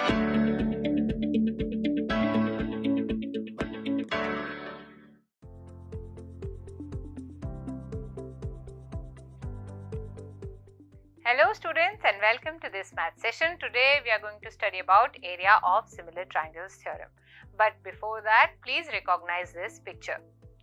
Hello students and welcome to this math session. Today we are going to study about area of similar triangles theorem. But before that, please recognize this picture.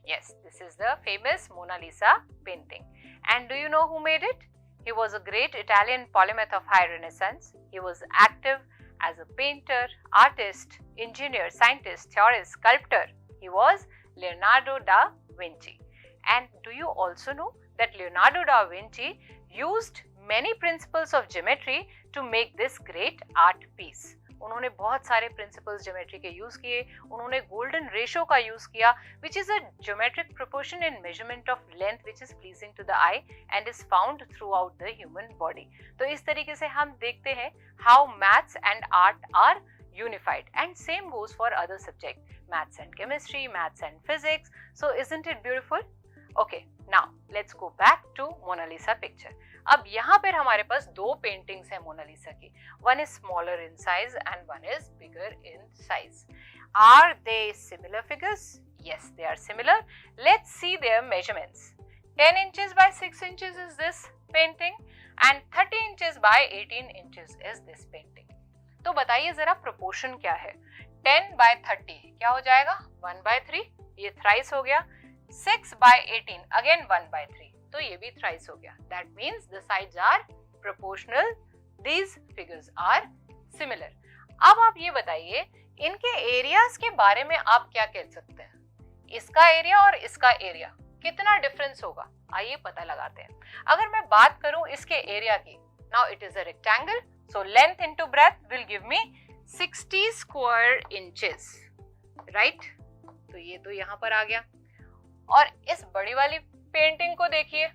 Yes, this is the famous Mona Lisa painting. And do you know who made it? He was a great Italian polymath of high Renaissance. He was active as a painter, artist, engineer, scientist, theorist, sculptor. He was Leonardo da Vinci. And do you also know that Leonardo da Vinci used many principles of geometry to make this great art piece. उन्होंने बहुत सारे principles geometry के use किए, उन्होंने golden ratio का use किया, which is a geometric proportion in measurement of length which is pleasing to the eye and is found throughout the human body. तो इस तरीके से हम देखते हैं how maths and art are unified, and same goes for other subject, maths and chemistry, maths and physics. So isn't it beautiful? Okay, now let's go back to Mona Lisa picture. अब यहाँ पर हमारे पास दो paintings हैं Mona Lisa की. One is smaller in size and one is bigger in size. Are they similar figures? Yes, they are similar. Let's see their measurements. 10 inches by 6 inches is this painting and 30 inches by 18 inches is this painting. तो बताइए जरा proportion क्या है? 10 by 30 क्या हो जाएगा? 1 by 3, ये thrice हो गया. 6 by 18 again 1 by 3. तो ये भी thrice हो गया. That means the sides are proportional. These figures are similar. अब आप ये बताइए इनके एरियाज के बारे में आप क्या कह सकते हैं? इसका एरिया और इसका एरिया कितना डिफरेंस होगा? आइए पता लगाते हैं. अगर मैं बात करूं इसके एरिया की, now it is a rectangle, so length into breadth will give me 60 square inches, right? तो ये तो यहाँ पर आ गया. और इस बड़ी वाली पेंटिंग को देखिए,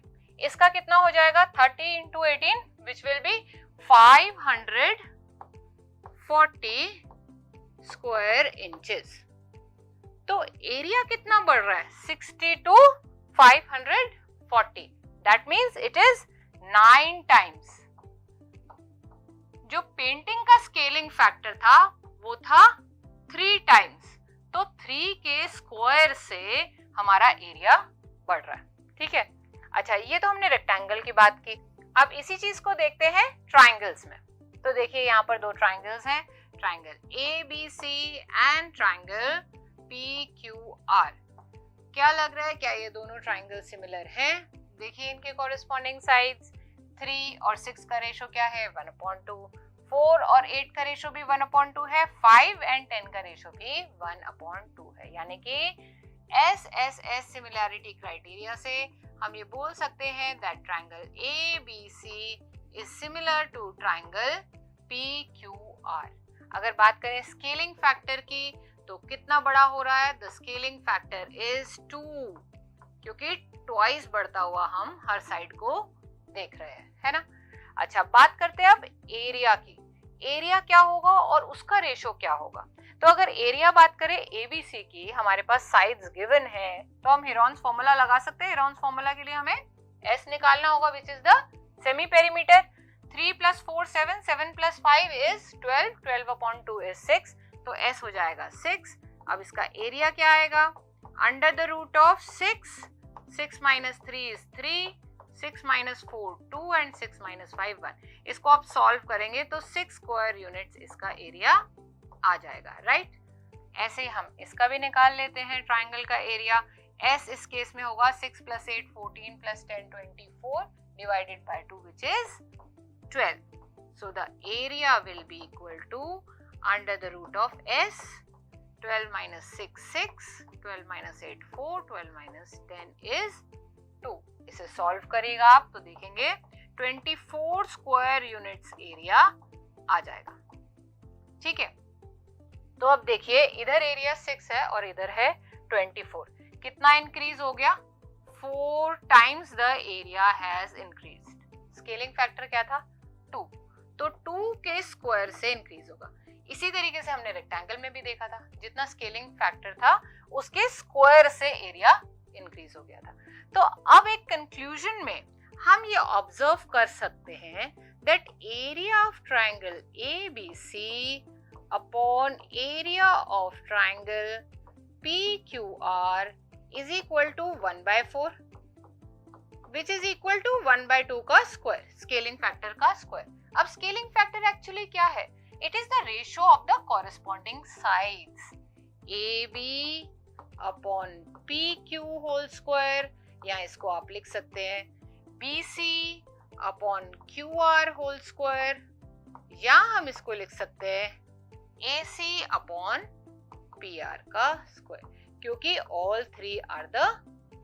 इसका कितना हो जाएगा? 30 into 18 which will be 540 square inches. तो एरिया कितना बढ़ रहा है? 60 to 540. That means it is 9 times. जो पेंटिंग का स्केलिंग फैक्टर था वो था 3 times. तो 3 के स्क्वायर से हमारा एरिया बढ़ रहा है. ठीक है. अच्छा, ये तो हमने रेक्टेंगल की बात की. अब इसी चीज को देखते हैं ट्राइंगल्स में. तो देखिए यहाँ पर दो ट्राइंगल्स हैं, triangle ABC and triangle PQR. क्या लग रहा है, क्या ये दोनों ट्राइंगल सिमिलर हैं? देखिए इनके कॉरेस्पॉन्डिंग साइड्स. 3 और 6 का रेशो क्या है? 1/2. 4 और 8 का रेशो भी 1/2 है. 5 एंड 10 का रेशो भी 1/2 है. यानी कि SSS सिमिलैरिटी क्राइटेरिया से हम ये बोल सकते हैं that triangle ABC is similar to triangle PQR. अगर बात करें स्केलिंग फैक्टर की तो कितना बड़ा हो रहा है? द स्केलिंग फैक्टर इज 2, क्योंकि ट्वाइस बढ़ता हुआ हम हर साइड को देख रहे हैं, है ना. अच्छा, बात करते हैं अब एरिया की. एरिया क्या होगा और उसका रेशो क्या होगा? तो अगर एरिया बात करें ABC की, हमारे पास साइड्स गिवन है, तो हम हेरॉन्स फॉर्मूला लगा सकते हैं. हेरॉन्स फॉर्मूला के लिए हमें S निकालना होगा which is the semi perimeter. 3 + 4 7, 7 + 5 is 12, 12/2 is 6, तो S हो जाएगा 6. अब इसका एरिया क्या आएगा? Under the root of 6, 6 - 3 is 3, 6 - 4 2 and 6 - 5 1. इसको आप सॉल्व करेंगे तो 6 स्क्वायर यूनिट्स इसका एरिया आ जाएगा, राइट. ऐसे ही हम इसका भी निकाल लेते हैं ट्राइंगल का एरिया. S इस केस में होगा 6 + 8 14 + 10 24 divided by 2 which is 12. So the area will be equal to under the root of S, 12 - 6 6, 12 - 8 4, 12 - 10 is 2. इसे सॉल्व करिएगा आप तो देखेंगे 24 स्क्वायर यूनिट्स एरिया आ जाएगा. ठीक है. तो अब देखिए इधर एरिया 6 है और इधर है 24. कितना इंक्रीज हो गया? 4 times the area has increased. Scaling factor क्या था? 2. तो 2 के स्क्वायर से इंक्रीज होगा. इसी तरीके से हमने रेक्टेंगल में भी देखा था, जितना स्केलिंग फैक्टर था उसके स्क्वायर से एरिया इंक्रीज हो गया था. तो अब एक कंक्लूजन में हम ये ऑब्जर्व कर सकते हैं that area of triangle ABC upon area of triangle PQR is equal to 1 by 4, which is equal to 1 by 2 का स्क्वायर, स्केलिंग फैक्टर का स्क्वायर. अब स्केलिंग फैक्टर एक्चुअली क्या है? It is the ratio of the corresponding sides AB upon PQ whole square, या इसको आप लिख सकते हैं BC upon QR whole square, या हम इसको लिख सकते हैं AC अपॉन PR का स्क्वायर, क्योंकि all three are the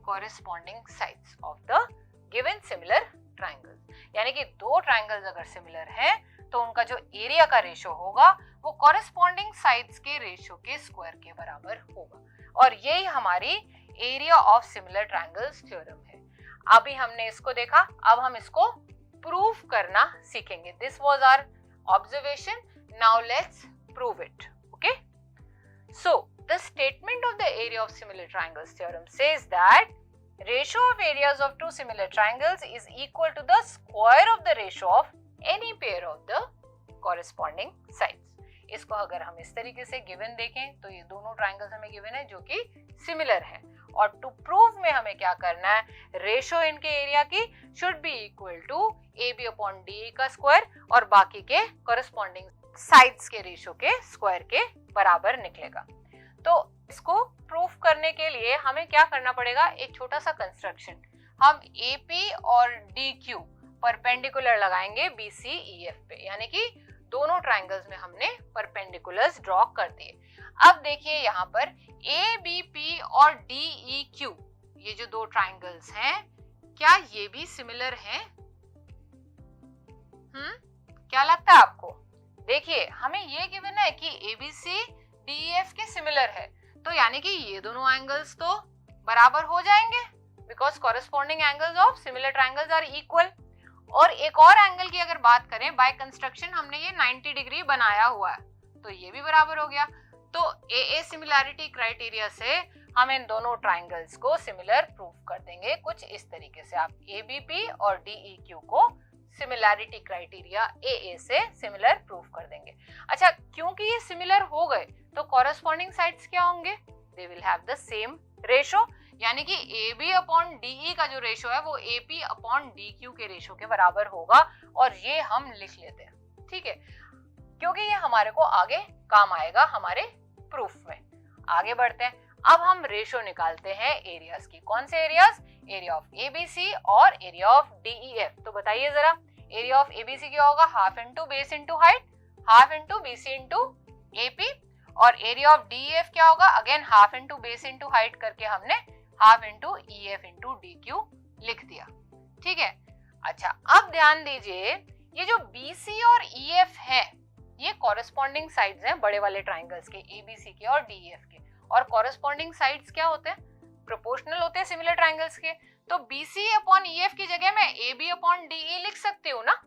corresponding sides of the given similar triangles. यानी कि दो ट्रायंगल्स अगर सिमिलर हैं तो उनका जो एरिया का रेशियो होगा वो कॉरेस्पॉन्डिंग साइड्स के रेशियो के स्क्वायर के बराबर होगा. और यही हमारी area of similar triangles theorem है. अभी हमने इसको देखा, अब हम इसको प्रूव करना सीखेंगे. This was our observation, now let's prove it. Okay, so the statement of the area of similar triangles theorem says that ratio of areas of two similar triangles is equal to the square of the ratio of any pair of the corresponding sides. इसको अगर हम इस तरीके से given देखें तो ये दोनों ट्रायंगल्स हमें गिवन है जो कि सिमिलर हैं, और टू प्रूव में हमें क्या करना है, रेशियो इनके एरिया की should be equal to AB upon DE का स्क्वायर और बाकी के कॉरेस्पॉन्डिंग साइड्स के रेशियो के स्क्वायर के बराबर निकलेगा. तो इसको प्रूफ करने के लिए हमें क्या करना पड़ेगा, एक छोटा सा कंस्ट्रक्शन. हम AP और DQ परपेंडिकुलर लगाएंगे BCEF पे, यानी कि दोनों ट्रायंगल्स में हमने परपेंडिकुलर्स ड्रॉ कर दिए. अब देखिए यहाँ पर ABP और DEQ, ये जो दो ट्रायंगल्स हैं, क्या ये भी सिमिलर हैं? क्या लगता है आपको? देखिए हमें ये गिवन है कि ABC DEF के सिमिलर है, तो यानी कि ये दोनों एंगल्स तो बराबर हो जाएंगे, because corresponding angles of similar triangles are equal. और एक और एंगल की अगर बात करें, बाय कंस्ट्रक्शन हमने ये 90 डिग्री बनाया हुआ है, तो ये भी बराबर हो गया. तो AA सिमिलैरिटी क्राइटेरिया से हम इन दोनों ट्रायंगल्स को सिमिलर प्रूव कर देंगे कुछ इस तरीके से. आप ABP और DEQ को सिमिलैरिटी क्राइटेरिया AA से सिमिलर प्रूव कर देंगे. अच्छा, क्योंकि ये सिमिलर हो गए तो कॉरेस्पॉन्डिंग साइड्स क्या होंगे? They will have the same ratio, यानी कि AB अपॉन DE का जो रेशियो है वो AP अपॉन DQ के रेशियो के बराबर होगा, और ये हम लिख लेते हैं. ठीक है, क्योंकि ये हमारे को आगे काम आएगा हमारे प्रूफ में. आगे बढ़ते हैं. अब हम रेशियो निकालते हैं एरियाज की. कौन से एरियाज? एरिया ऑफ ABC और एरिया ऑफ DEF. तो बताइए जरा, एरिया ऑफ ABC क्या होगा? Half into base into height, half into BC into AP. और एरिया ऑफ DEF क्या होगा? Again half into base into height करके हमने half into EF into DQ लिख दिया. ठीक है. अच्छा, अब ध्यान दीजिए, ये जो BC और EF है ये कॉरेस्पॉन्डिंग साइड्स हैं बड़े वाले ट्राइंगल्स के, ABC के और DEF के. और कॉरेस्पॉन्डिंग साइड्स क्या होते हैं? प्रोपोर्शनल होते हैं सिमिलर ट्राइंगल्स के. तो BC अपॉन EF की जगह मैं AB अपॉन DE लिख सकती हूँ ना.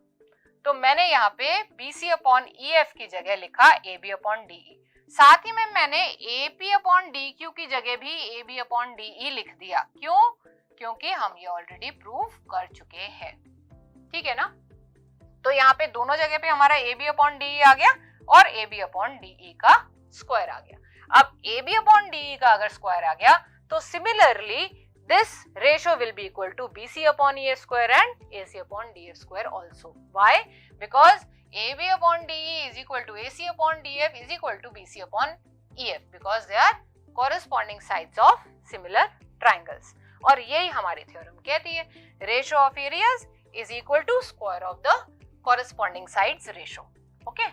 तो मैंने यहाँ पे BC अपॉन EF की जगह लिखा AB अपॉन DE. साथ ही में मैंने AP अपॉन DQ की जगह भी AB अपॉन DE लिख दिया. क्यों? क्योंकि हम ये ऑलरेडी प्रूव कर चुके हैं. ठीक है ना. तो यहाँ पे दोनों जगह पे हमारा AB अपॉन DE आ गया और AB अपॉन DE का स्क्वायर आ गया. अब AB अपॉन DE का अगर स्क्वायर आ गया तो similarly this ratio will be equal to BC upon EF square and AC upon DF square also. Why? Because AB upon DE is equal to AC upon DF is equal to BC upon EF, because they are corresponding sides of similar triangles. और यही हमारी theorem कहती है, ratio of areas is equal to square of the corresponding sides ratio. Okay?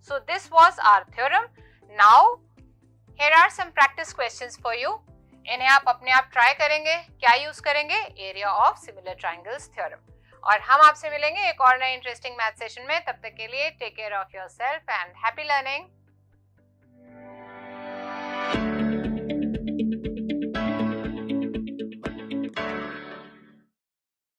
So this was our theorem. Now here are some practice questions for you. इन्हें आप अपने आप try करेंगे. क्या यूज करेंगे? Area of similar triangles theorem. और हम आपसे मिलेंगे एक और नए इंटरेस्टिंग मैथ सेशन में. तब तक के लिए take care of yourself and happy learning.